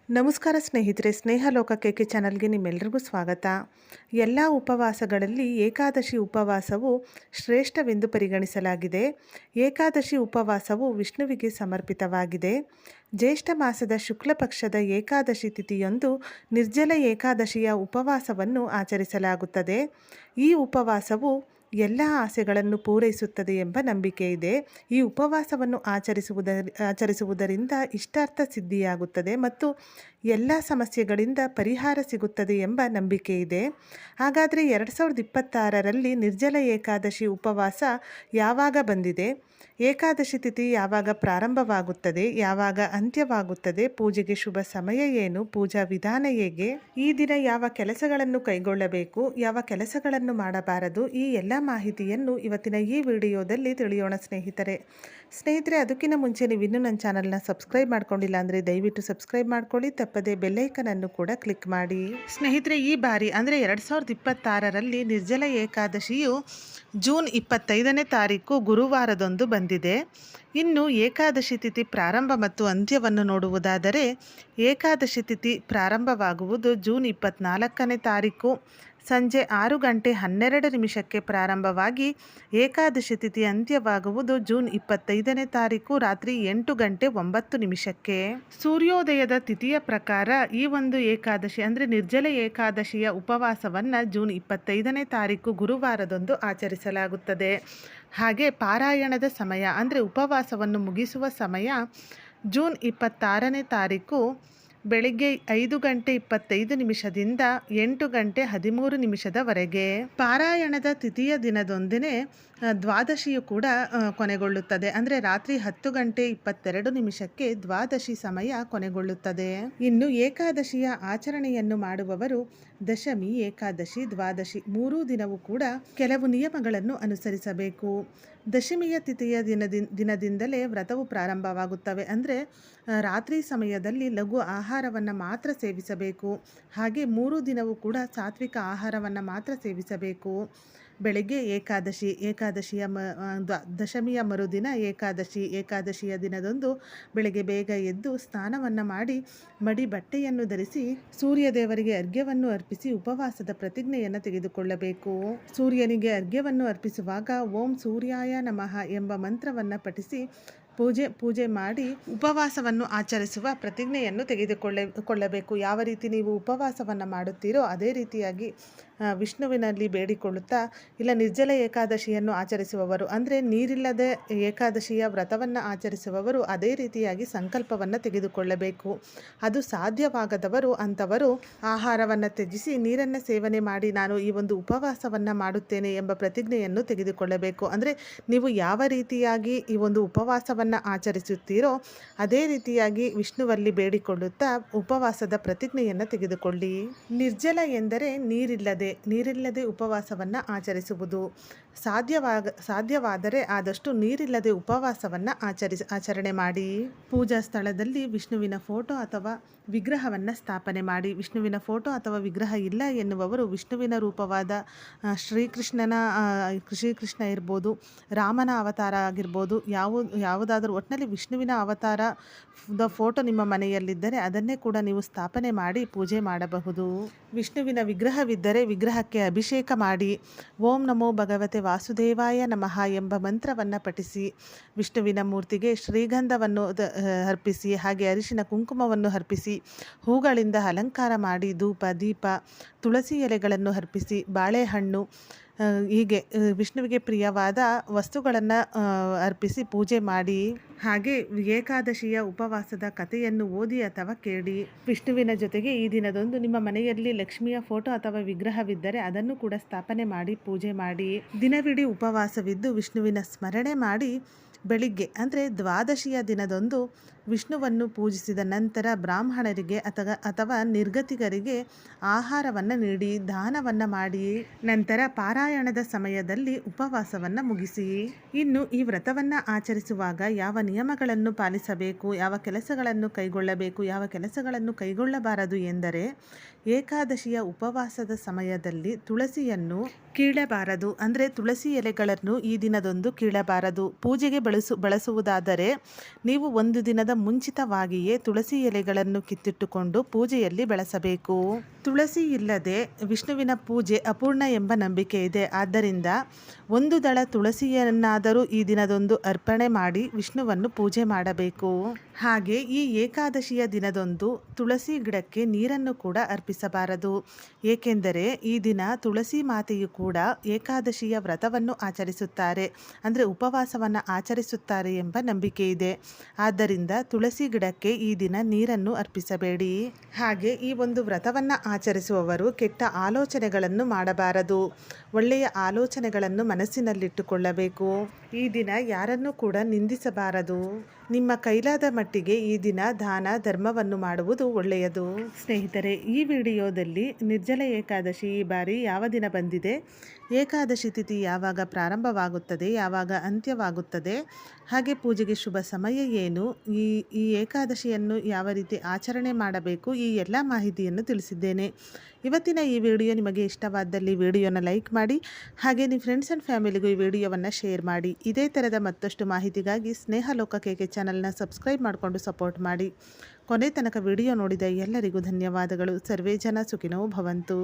ನಮಸ್ಕಾರ ಸ್ನೇಹಿತರೆ, ಸ್ನೇಹ ಲೋಕ KK ಚಾನಲ್ಗೆ ನಿಮ್ಮೆಲ್ಲರಿಗೂ ಸ್ವಾಗತ. ಎಲ್ಲ ಉಪವಾಸಗಳಲ್ಲಿ ಏಕಾದಶಿ ಉಪವಾಸವು ಶ್ರೇಷ್ಠವೆಂದು ಪರಿಗಣಿಸಲಾಗಿದೆ. ಏಕಾದಶಿ ಉಪವಾಸವು ವಿಷ್ಣುವಿಗೆ ಸಮರ್ಪಿತವಾಗಿದೆ. ಜ್ಯೇಷ್ಠ ಮಾಸದ ಶುಕ್ಲ ಪಕ್ಷದ ಏಕಾದಶಿ ತಿಥಿಯಂದು ನಿರ್ಜಲ ಏಕಾದಶಿಯ ಉಪವಾಸವನ್ನು ಆಚರಿಸಲಾಗುತ್ತದೆ. ಈ ಉಪವಾಸವು ಎಲ್ಲ ಆಸೆಗಳನ್ನು ಪೂರೈಸುತ್ತದೆ ಎಂಬ ನಂಬಿಕೆ ಇದೆ. ಈ ಉಪವಾಸವನ್ನು ಆಚರಿಸುವುದರಿಂದ ಇಷ್ಟಾರ್ಥ ಸಿದ್ಧಿಯಾಗುತ್ತದೆ ಮತ್ತು ಎಲ್ಲ ಸಮಸ್ಯೆಗಳಿಂದ ಪರಿಹಾರ ಸಿಗುತ್ತದೆ ಎಂಬ ನಂಬಿಕೆ ಇದೆ. ಹಾಗಾದರೆ 2026ರಲ್ಲಿ ನಿರ್ಜಲ ಏಕಾದಶಿ ಉಪವಾಸ ಯಾವಾಗ ಬಂದಿದೆ? ಏಕಾದಶಿ ತಿಥಿ ಯಾವಾಗ ಪ್ರಾರಂಭವಾಗುತ್ತದೆ, ಯಾವಾಗ ಅಂತ್ಯವಾಗುತ್ತದೆ, ಪೂಜೆಗೆ ಶುಭ ಸಮಯ ಏನು, ಪೂಜಾ ವಿಧಾನ ಹೇಗೆ, ಈ ದಿನ ಯಾವ ಕೆಲಸಗಳನ್ನು ಕೈಗೊಳ್ಳಬೇಕು, ಯಾವ ಕೆಲಸಗಳನ್ನು ಮಾಡಬಾರದು, ಈ ಎಲ್ಲ ಮಾಹಿತಿಯನ್ನು ಇವತ್ತಿನ ಈ ವಿಡಿಯೋದಲ್ಲಿ ತಿಳಿಯೋಣ ಸ್ನೇಹಿತರೆ. ಅದಕ್ಕಿಂತ ಮುಂಚೆ ನೀವು ಇನ್ನೂ ನನ್ನ ಚಾನಲ್ನ ಸಬ್ಸ್ಕ್ರೈಬ್ ಮಾಡ್ಕೊಂಡಿಲ್ಲ ಅಂದರೆ ದಯವಿಟ್ಟು ಸಬ್ಸ್ಕ್ರೈಬ್ ಮಾಡ್ಕೊಳ್ಳಿ, ತಪ್ಪದೆ ಬೆಲ್ಲೈಕನನ್ನು ಕೂಡ ಕ್ಲಿಕ್ ಮಾಡಿ. ಸ್ನೇಹಿತರೆ, ಈ ಬಾರಿ ಅಂದರೆ 2026ರಲ್ಲಿ ನಿರ್ಜಲ ಏಕಾದಶಿಯು ಜೂನ್ 25ನೇ ತಾರೀಕು ಗುರುವಾರದಂದು ಬಂದಿದೆ. ಇನ್ನು ಏಕಾದಶಿ ತಿಥಿ ಪ್ರಾರಂಭ ಮತ್ತು ಅಂತ್ಯವನ್ನು ನೋಡುವುದಾದರೆ, ಏಕಾದಶಿ ತಿಥಿ ಪ್ರಾರಂಭವಾಗುವುದು ಜೂನ್ 24ನೇ ತಾರೀಕು ಸಂಜೆ 6:12 ಪ್ರಾರಂಭವಾಗಿ ಏಕಾದಶಿ ತಿಥಿ ಅಂತ್ಯವಾಗುವುದು ಜೂನ್ 25ನೇ ತಾರೀಕು ರಾತ್ರಿ 8:09. ಸೂರ್ಯೋದಯದ ತಿಥಿಯ ಪ್ರಕಾರ ಈ ಒಂದು ಏಕಾದಶಿ ಅಂದರೆ ನಿರ್ಜಲ ಏಕಾದಶಿಯ ಉಪವಾಸವನ್ನು ಜೂನ್ 25ನೇ ತಾರೀಕು ಗುರುವಾರದಂದು ಆಚರಿಸಲಾಗುತ್ತದೆ. ಹಾಗೆ ಪಾರಾಯಣದ ಸಮಯ ಅಂದರೆ ಉಪವಾಸವನ್ನು ಮುಗಿಸುವ ಸಮಯ ಜೂನ್ 26ನೇ ತಾರೀಕು ಬೆಳಿಗ್ಗೆ 5:25ದಿಂದ 8:13 ಪಾರಾಯಣದ ತಿಥಿಯ ದಿನದೊಂದಿಗೆ ದ್ವಾದಶಿಯು ಕೂಡ ಕೊನೆಗೊಳ್ಳುತ್ತದೆ. ಅಂದರೆ ರಾತ್ರಿ 10:22 ದ್ವಾದಶಿ ಸಮಯ ಕೊನೆಗೊಳ್ಳುತ್ತದೆ. ಇನ್ನು ಏಕಾದಶಿಯ ಆಚರಣೆಯನ್ನು ಮಾಡುವವರು ದಶಮಿ, ಏಕಾದಶಿ, ದ್ವಾದಶಿ 3 ದಿನವೂ ಕೂಡ ಕೆಲವು ನಿಯಮಗಳನ್ನು ಅನುಸರಿಸಬೇಕು. ದಶಮಿಯ ತಿಥಿಯ ದಿನದಿಂದಲೇ ವ್ರತವು ಪ್ರಾರಂಭವಾಗುತ್ತವೆ. ಅಂದರೆ ರಾತ್ರಿ ಸಮಯದಲ್ಲಿ ಲಘು ಆಹಾರವನ್ನು ಮಾತ್ರ ಸೇವಿಸಬೇಕು. ಹಾಗೆ 3 ದಿನವೂ ಕೂಡ ಸಾತ್ವಿಕ ಆಹಾರವನ್ನು ಮಾತ್ರ ಸೇವಿಸಬೇಕು. ಬೆಳಗ್ಗೆ ದಶಮಿಯ ಮರುದಿನ ಏಕಾದಶಿಯ ದಿನದಂದು ಬೆಳಗ್ಗೆ ಬೇಗ ಎದ್ದು ಸ್ನಾನವನ್ನು ಮಾಡಿ ಮಡಿ ಬಟ್ಟೆಯನ್ನು ಧರಿಸಿ ಸೂರ್ಯದೇವರಿಗೆ ಅರ್ಘ್ಯವನ್ನು ಅರ್ಪಿಸಿ ಉಪವಾಸದ ಪ್ರತಿಜ್ಞೆಯನ್ನು ತೆಗೆದುಕೊಳ್ಳಬೇಕು. ಸೂರ್ಯನಿಗೆ ಅರ್ಘ್ಯವನ್ನು ಅರ್ಪಿಸುವಾಗ ಓಂ ಸೂರ್ಯಾಯ ನಮಃ ಎಂಬ ಮಂತ್ರವನ್ನು ಪಠಿಸಿ ಪೂಜೆ ಮಾಡಿ ಉಪವಾಸವನ್ನು ಆಚರಿಸುವ ಪ್ರತಿಜ್ಞೆಯನ್ನು ತೆಗೆದುಕೊಳ್ಳಬೇಕು. ಯಾವ ರೀತಿ ನೀವು ಉಪವಾಸವನ್ನು ಮಾಡುತ್ತೀರೋ ಅದೇ ರೀತಿಯಾಗಿ ವಿಷ್ಣುವಿನಲ್ಲಿ ಬೇಡಿಕೊಳ್ಳುತ್ತಾ, ಇಲ್ಲ ನಿರ್ಜಲ ಏಕಾದಶಿಯನ್ನು ಆಚರಿಸುವವರು ಅಂದರೆ ನೀರಿಲ್ಲದೆ ಏಕಾದಶಿಯ ವ್ರತವನ್ನು ಆಚರಿಸುವವರು ಅದೇ ರೀತಿಯಾಗಿ ಸಂಕಲ್ಪವನ್ನು ತೆಗೆದುಕೊಳ್ಳಬೇಕು. ಅದು ಸಾಧ್ಯವಾಗದವರು ಅಂಥವರು ಆಹಾರವನ್ನು ತ್ಯಜಿಸಿ ನೀರನ್ನು ಸೇವನೆ ಮಾಡಿ ನಾನು ಈ ಒಂದು ಉಪವಾಸವನ್ನು ಮಾಡುತ್ತೇನೆ ಎಂಬ ಪ್ರತಿಜ್ಞೆಯನ್ನು ತೆಗೆದುಕೊಳ್ಳಬೇಕು. ಅಂದರೆ ನೀವು ಯಾವ ರೀತಿಯಾಗಿ ಈ ಒಂದು ಉಪವಾಸವನ್ನು ಆಚರಿಸುತ್ತೀರೋ ಅದೇ ರೀತಿಯಾಗಿ ವಿಷ್ಣುವಲ್ಲಿ ಬೇಡಿಕೊಳ್ಳುತ್ತಾ ಉಪವಾಸದ ಪ್ರತಿಜ್ಞೆಯನ್ನು ತೆಗೆದುಕೊಳ್ಳಿ. ನಿರ್ಜಲ ಎಂದರೆ ನೀರಿಲ್ಲದೆ ಉಪವಾಸವನ್ನು ಆಚರಿಸುವುದು. ಸಾಧ್ಯವಾದರೆ ಆದಷ್ಟು ನೀರಿಲ್ಲದೆ ಉಪವಾಸವನ್ನು ಆಚರಣೆ ಮಾಡಿ. ಪೂಜಾ ಸ್ಥಳದಲ್ಲಿ ವಿಷ್ಣುವಿನ ಫೋಟೋ ಅಥವಾ ವಿಗ್ರಹವನ್ನು ಸ್ಥಾಪನೆ ಮಾಡಿ. ವಿಷ್ಣುವಿನ ಫೋಟೋ ಅಥವಾ ವಿಗ್ರಹ ಇಲ್ಲ ಎನ್ನುವವರು ವಿಷ್ಣುವಿನ ರೂಪವಾದ ಶ್ರೀಕೃಷ್ಣ ಇರ್ಬೋದು, ರಾಮನ ಅವತಾರ ಆಗಿರ್ಬೋದು, ಯಾವುದಾದರೂ ಒಟ್ಟಿನಲ್ಲಿ ವಿಷ್ಣುವಿನ ಅವತಾರದ ಫೋಟೋ ನಿಮ್ಮ ಮನೆಯಲ್ಲಿದ್ದರೆ ಅದನ್ನೇ ಕೂಡ ನೀವು ಸ್ಥಾಪನೆ ಮಾಡಿ ಪೂಜೆ ಮಾಡಬಹುದು. ವಿಷ್ಣುವಿನ ವಿಗ್ರಹವಿದ್ದರೆ ವಿಗ್ರಹಕ್ಕೆ ಅಭಿಷೇಕ ಮಾಡಿ ಓಂ ನಮೋ ಭಗವತೆ ವಾಸುದೇವಾಯ ನಮಃ ಎಂಬ ಮಂತ್ರವನ್ನು ಪಠಿಸಿ ವಿಷ್ಣುವಿನ ಮೂರ್ತಿಗೆ ಶ್ರೀಗಂಧವನ್ನು ಅರ್ಪಿಸಿ, ಹಾಗೆ ಅರಿಶಿನ ಕುಂಕುಮವನ್ನು ಅರ್ಪಿಸಿ, ಹೂಗಳಿಂದ ಅಲಂಕಾರ ಮಾಡಿ, ಧೂಪ ದೀಪ ತುಳಸಿ ಎಲೆಗಳನ್ನು ಅರ್ಪಿಸಿ, ಬಾಳೆಹಣ್ಣು ಹೀಗೆ ವಿಷ್ಣುವಿಗೆ ಪ್ರಿಯವಾದ ವಸ್ತುಗಳನ್ನು ಅರ್ಪಿಸಿ ಪೂಜೆ ಮಾಡಿ. ಹಾಗೆ ಏಕಾದಶಿಯ ಉಪವಾಸದ ಕಥೆಯನ್ನು ಓದಿ ಅಥವಾ ಕೇಳಿ. ವಿಷ್ಣುವಿನ ಜೊತೆಗೆ ಈ ದಿನದಂದು ನಿಮ್ಮ ಮನೆಯಲ್ಲಿ ಲಕ್ಷ್ಮಿಯ ಫೋಟೋ ಅಥವಾ ವಿಗ್ರಹವಿದ್ದರೆ ಅದನ್ನು ಕೂಡ ಸ್ಥಾಪನೆ ಮಾಡಿ ಪೂಜೆ ಮಾಡಿ. ದಿನವಿಡೀ ಉಪವಾಸವಿದ್ದು ವಿಷ್ಣುವಿನ ಸ್ಮರಣೆ ಮಾಡಿ ಬೆಳಿಗ್ಗೆ ಅಂದರೆ ದ್ವಾದಶಿಯ ದಿನದಂದು ವಿಷ್ಣುವನ್ನು ಪೂಜಿಸಿದ ನಂತರ ಬ್ರಾಹ್ಮಣರಿಗೆ ಅಥವಾ ನಿರ್ಗತಿಕರಿಗೆ ಆಹಾರವನ್ನು ನೀಡಿ ದಾನವನ್ನು ಮಾಡಿ ನಂತರ ಪಾರಾಯಣದ ಸಮಯದಲ್ಲಿ ಉಪವಾಸವನ್ನು ಮುಗಿಸಿ. ಇನ್ನು ಈ ವ್ರತವನ್ನು ಆಚರಿಸುವಾಗ ಯಾವ ನಿಯಮಗಳನ್ನು ಪಾಲಿಸಬೇಕು, ಯಾವ ಕೆಲಸಗಳನ್ನು ಕೈಗೊಳ್ಳಬೇಕು, ಯಾವ ಕೆಲಸಗಳನ್ನು ಕೈಗೊಳ್ಳಬಾರದು ಎಂದರೆ, ಏಕಾದಶಿಯ ಉಪವಾಸದ ಸಮಯದಲ್ಲಿ ತುಳಸಿಯನ್ನು ಕೀಳಬಾರದು. ಅಂದರೆ ತುಳಸಿ ಎಲೆಗಳನ್ನು ಈ ದಿನದಂದು ಕೀಳಬಾರದು. ಪೂಜೆಗೆ ಬಳಸುವುದಾದರೆ ನೀವು ಒಂದು ದಿನದ ಮುಂಚಿತವಾಗಿಯೇ ತುಳಸಿ ಎಲೆಗಳನ್ನು ಕಿತ್ತಿಟ್ಟುಕೊಂಡು ಪೂಜೆಯಲ್ಲಿ ಬಳಸಬೇಕು. ತುಳಸಿ ಇಲ್ಲದೆ ವಿಷ್ಣುವಿನ ಪೂಜೆ ಅಪೂರ್ಣ ಎಂಬ ನಂಬಿಕೆ ಇದೆ. ಆದ್ದರಿಂದ ಒಂದು ದಳ ತುಳಸಿಯನ್ನಾದರೂ ಈ ದಿನದಂದು ಅರ್ಪಣೆ ಮಾಡಿ ವಿಷ್ಣುವನ್ನು ಪೂಜೆ ಮಾಡಬೇಕು. ಹಾಗೆ ಈ ಏಕಾದಶಿಯ ದಿನದಂದು ತುಳಸಿ ಗಿಡಕ್ಕೆ ನೀರನ್ನು ಕೂಡ ಅರ್ಪಿಸಬಾರದು. ಏಕೆಂದರೆ ಈ ದಿನ ತುಳಸಿ ಮಾತೆಯು ಕೂಡ ಏಕಾದಶಿಯ ವ್ರತವನ್ನು ಆಚರಿಸುತ್ತಾರೆ, ಅಂದರೆ ಉಪವಾಸವನ್ನು ಆಚರಿಸುತ್ತಾರೆ ಎಂಬ ನಂಬಿಕೆ ಇದೆ. ಆದ್ದರಿಂದ ತುಳಸಿ ಗಿಡಕ್ಕೆ ಈ ದಿನ ನೀರನ್ನು ಅರ್ಪಿಸಬೇಡಿ. ಹಾಗೆ ಈ ಒಂದು ವ್ರತವನ್ನು ಆಚರಿಸುವವರು ಕೆಟ್ಟ ಆಲೋಚನೆಗಳನ್ನು ಮಾಡಬಾರದು. ಒಳ್ಳೆಯ ಆಲೋಚನೆಗಳನ್ನು ಮನಸ್ಸಿನಲ್ಲಿಟ್ಟುಕೊಳ್ಳಬೇಕು. ಈ ದಿನ ಯಾರನ್ನೂ ಕೂಡ ನಿಂದಿಸಬಾರದು. ನಿಮ್ಮ ಕೈಲಾದ ಮಟ್ಟಿಗೆ ಈ ದಿನ ದಾನ ಧರ್ಮವನ್ನು ಮಾಡುವುದು ಒಳ್ಳೆಯದು. ಸ್ನೇಹಿತರೆ, ಈ ವಿಡಿಯೋದಲ್ಲಿ ನಿರ್ಜಲ ಏಕಾದಶಿ ಈ ಬಾರಿ ಯಾವ ದಿನ ಬಂದಿದೆ, ಏಕಾದಶಿ ತಿಥಿ ಯಾವಾಗ ಪ್ರಾರಂಭವಾಗುತ್ತದೆ, ಯಾವಾಗ ಅಂತ್ಯವಾಗುತ್ತದೆ, ಹಾಗೆ ಪೂಜೆಗೆ ಶುಭ ಸಮಯ ಏನು, ಈ ಏಕಾದಶಿಯನ್ನು ಯಾವ ರೀತಿ ಆಚರಣೆ ಮಾಡಬೇಕು, ಈ ಎಲ್ಲ ಮಾಹಿತಿಯನ್ನು ತಿಳಿಸಿದ್ದೇನೆ. ಇವತ್ತಿನ ಈ ವಿಡಿಯೋ ನಿಮಗೆ ಇಷ್ಟವಾದಲ್ಲಿ ವಿಡಿಯೋನ ಲೈಕ್ ಮಾಡಿ, ಹಾಗೆ ನಿಮ್ಮ ಫ್ರೆಂಡ್ಸ್ ಆ್ಯಂಡ್ ಫ್ಯಾಮಿಲಿಗೂ ಈ ವಿಡಿಯೋವನ್ನು ಶೇರ್ ಮಾಡಿ. ಇದೇ ಥರದ ಮತ್ತಷ್ಟು ಮಾಹಿತಿಗಾಗಿ ಸ್ನೇಹಲೋಕ KK ಚಾನಲ್ನ ಸಬ್ಸ್ಕ್ರೈಬ್ ಮಾಡಿಕೊಂಡು ಸಪೋರ್ಟ್ ಮಾಡಿ. ಕೊನೆ ತನಕ ವಿಡಿಯೋ ನೋಡಿದ ಎಲ್ಲರಿಗೂ ಧನ್ಯವಾದಗಳು. ಸರ್ವೇ ಜನ ಸುಖಿನೋ ಭವಂತು.